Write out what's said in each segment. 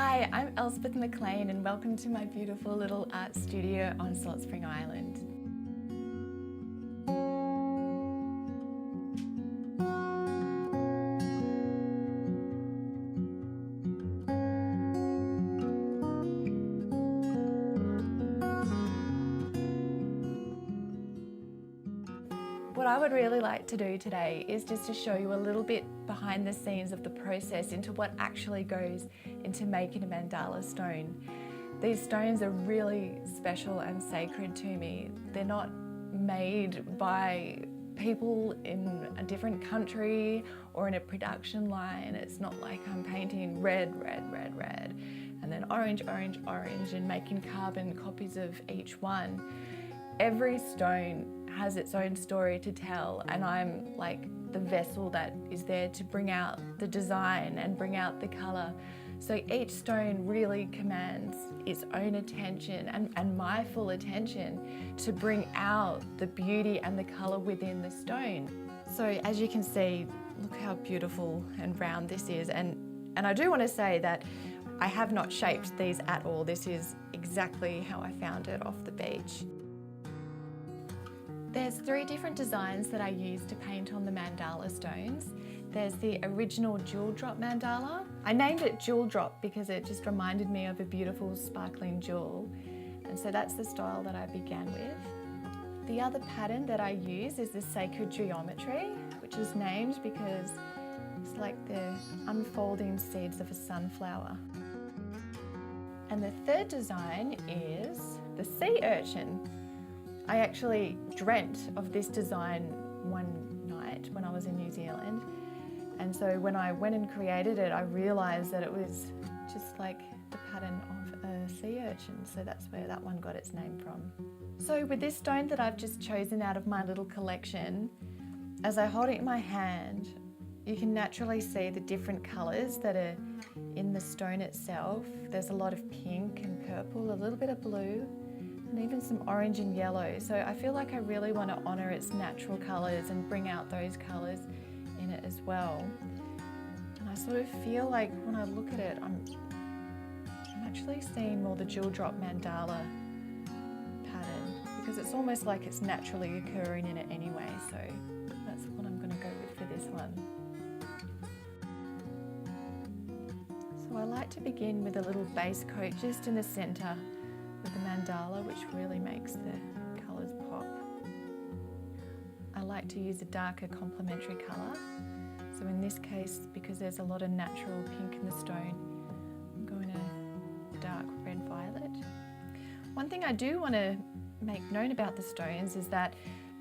Hi, I'm Elspeth McLean and welcome to my beautiful little art studio on Salt Spring Island. What I would really like to do today is just to show you a little bit behind the scenes of the process into what actually goes into making a mandala stone. These stones are really special and sacred to me. They're not made by people in a different country or in a production line. It's not like I'm painting red, red, red, red, and then orange, orange, orange, and making carbon copies of each one. Every stone has its own story to tell, and I'm like the vessel that is there to bring out the design and bring out the colour. So each stone really commands its own attention and my full attention to bring out the beauty and the colour within the stone. So as you can see, look how beautiful and round this is, and I do want to say that I have not shaped these at all. This is exactly how I found it off the beach. There's 3 different designs that I use to paint on the mandala stones. There's the original jewel drop mandala. I named it jewel drop because it just reminded me of a beautiful sparkling jewel. And so that's the style that I began with. The other pattern that I use is the sacred geometry, which is named because it's like the unfolding seeds of a sunflower. And the third design is the sea urchin. I actually dreamt of this design one night when I was in New Zealand, and so when I went and created it, I realised that it was just like the pattern of a sea urchin, so that's where that one got its name from. So with this stone that I've just chosen out of my little collection, as I hold it in my hand, you can naturally see the different colours that are in the stone itself. There's a lot of pink and purple, a little bit of blue, and even some orange and yellow. So I feel like I really want to honour its natural colours and bring out those colours in it as well. And I sort of feel like when I look at it, I'm actually seeing more the jewel drop mandala pattern, because it's almost like it's naturally occurring in it anyway. So that's what I'm going to go with for this one. So I like to begin with a little base coat just in the centre with the mandala, which really makes the colours pop. I like to use a darker complementary colour. So in this case, because there's a lot of natural pink in the stone, I'm going a dark red violet. One thing I do want to make known about the stones is that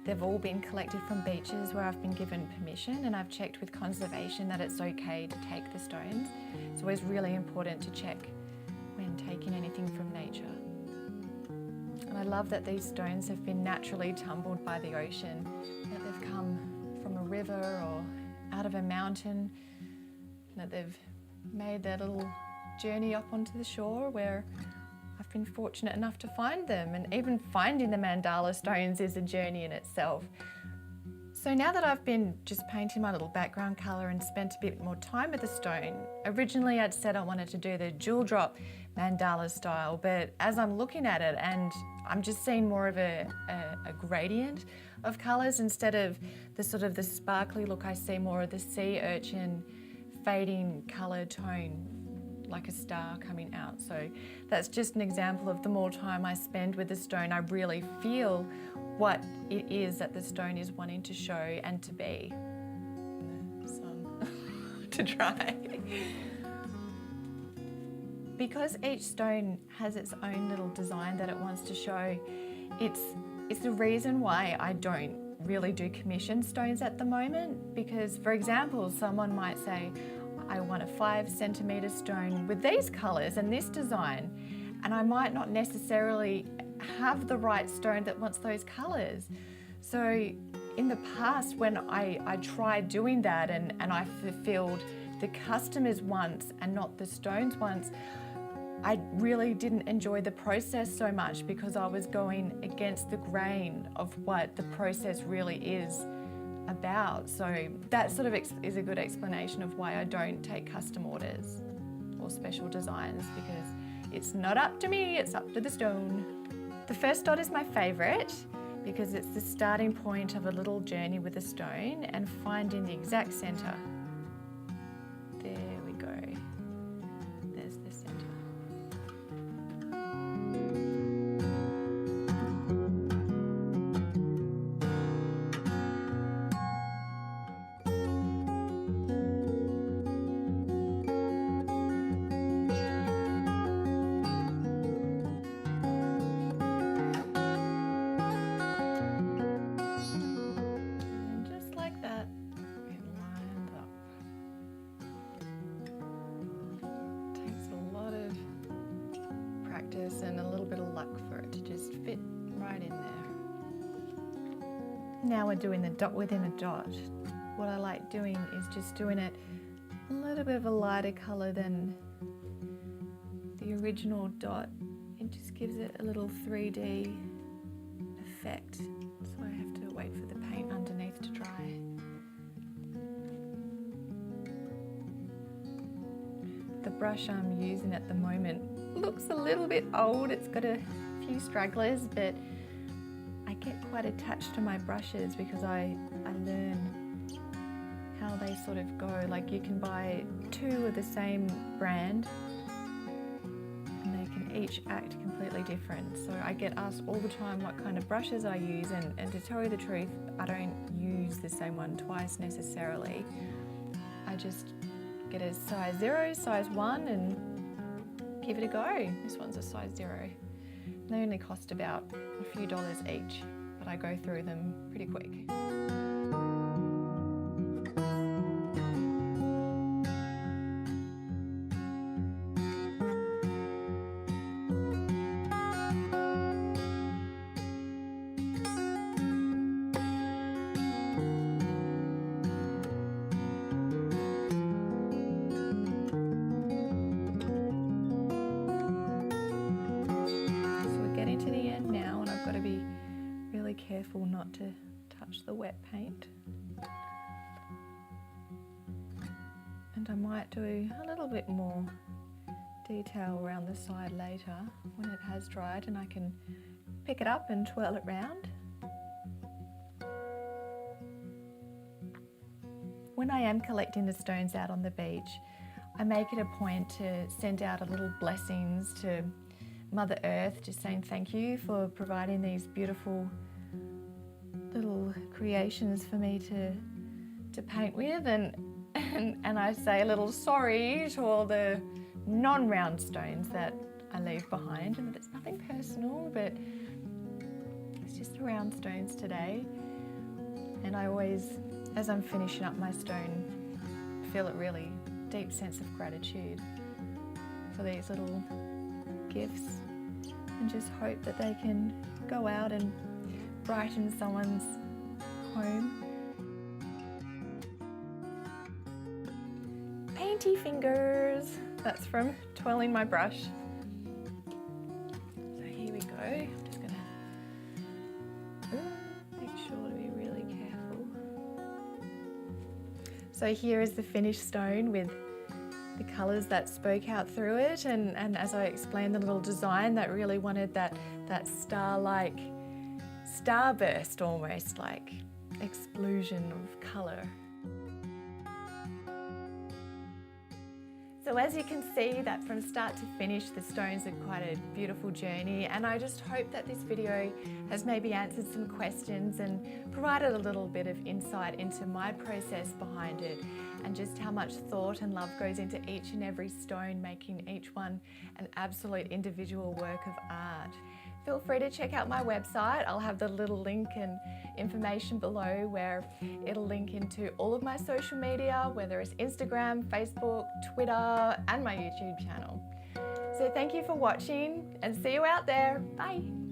they've all been collected from beaches where I've been given permission, and I've checked with conservation that it's okay to take the stones. It's always really important to check when taking anything from nature. And I love that these stones have been naturally tumbled by the ocean, that they've come from a river or out of a mountain, that they've made their little journey up onto the shore where I've been fortunate enough to find them. And even finding the mandala stones is a journey in itself. So now that I've been just painting my little background colour and spent a bit more time with the stone, originally I'd said I wanted to do the jewel drop mandala style, but as I'm looking at it and I'm just seeing more of a gradient of colours instead of the sort of the sparkly look, I see more of the sea urchin fading colour tone, like a star coming out. So that's just an example of the more time I spend with the stone, I really feel what it is that the stone is wanting to show and to be. The sun to dry. Because each stone has its own little design that it wants to show, it's the reason why I don't really do commission stones at the moment. Because, for example, someone might say, I want a 5 centimetre stone with these colours and this design, and I might not necessarily have the right stone that wants those colours. So in the past, when I tried doing that and I fulfilled the customer's wants and not the stone's wants, I really didn't enjoy the process so much because I was going against the grain of what the process really is about. So that sort of is a good explanation of why I don't take custom orders. or special designs, because it's not up to me, it's up to the stone. The first dot is my favourite because it's the starting point of a little journey with a stone and finding the exact centre. There we go. There's the centre. And a little bit of luck for it to just fit right in there. Now we're doing the dot within a dot. What I like doing is just doing it a little bit of a lighter colour than the original dot. It just gives it a little 3D effect. So I have to wait for the paint underneath to dry. The brush I'm using at the moment looks a little bit old. It's got a few stragglers, but I get quite attached to my brushes because I learn how they sort of go. Like, you can buy two of the same brand and they can each act completely different. So I get asked all the time what kind of brushes I use, and to tell you the truth, I don't use the same one twice necessarily. I just get a size 0, size 1 and give it a go. This one's a size 0. They only cost about a few dollars each, but I go through them pretty quick. Careful not to touch the wet paint. And I might do a little bit more detail around the side later when it has dried and I can pick it up and twirl it round. When I am collecting the stones out on the beach, I make it a point to send out a little blessings to Mother Earth, just saying thank you for providing these beautiful little creations for me to paint with, and I say a little sorry to all the non-round stones that I leave behind, and it's nothing personal, but it's just the round stones today. And I always, as I'm finishing up my stone, feel a really deep sense of gratitude for these little gifts, and just hope that they can go out and brighten someone's home. Painty fingers. That's from twirling my brush. So here we go. I'm just gonna make sure to be really careful. So here is the finished stone with the colours that spoke out through it, and as I explained, the little design that really wanted that star-like starburst, almost like explosion of colour. So as you can see, that from start to finish, the stones are quite a beautiful journey, and I just hope that this video has maybe answered some questions and provided a little bit of insight into my process behind it, and just how much thought and love goes into each and every stone, making each one an absolute individual work of art. Feel free to check out my website. I'll have the little link and information below where it'll link into all of my social media, whether it's Instagram, Facebook, Twitter, and my YouTube channel. So thank you for watching, and see you out there. Bye.